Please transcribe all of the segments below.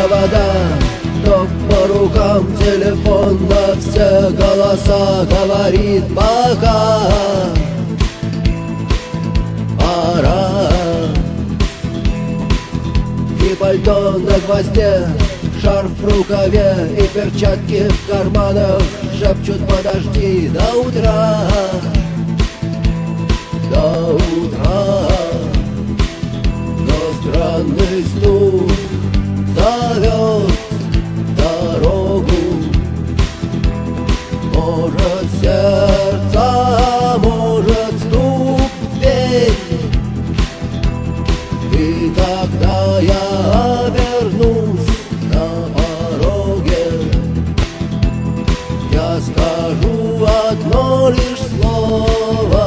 провода, ток по рукам, телефон на все голоса говорит пока. Пора. И пальто на гвозде, шарф в рукаве и перчатки в карманах шепчут: подожди до утра, до утра. Но странный стук зовет дорогу. Может, сердце, может, стук в дверь. И когда я обернусь на пороге, я скажу одно лишь слово: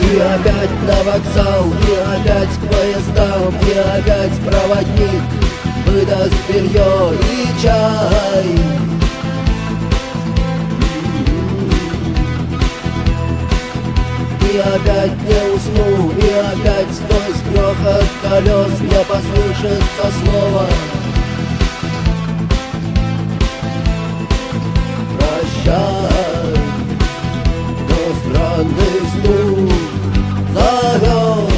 и опять на вокзал, и опять к поездам, и опять проводник выдаст белье и чай. И опять не усну, и опять сквозь грохот колес мне послышится слово: прощай. Но странный стук зовет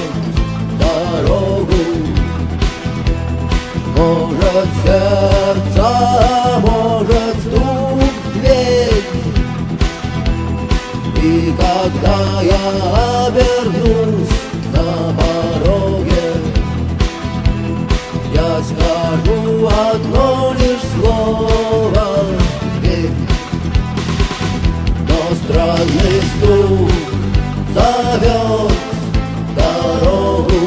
дорогу. Может, сердце, может, стук в дверь. И когда я обернусь на пороге, я скажу одно лишь слово: верь. Но странный стук зовет дорогу.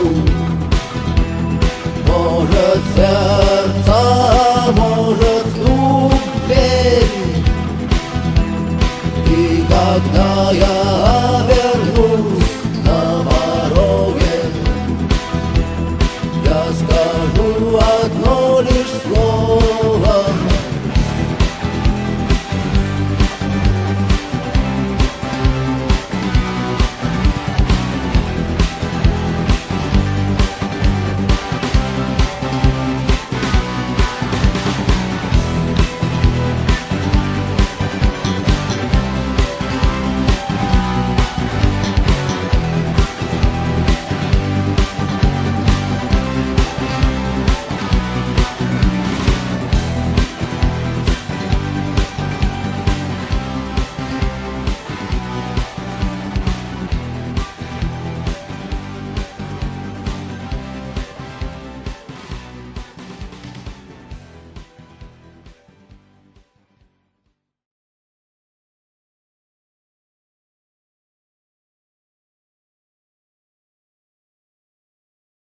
Может, сердце, может, стук в дверь. И когда я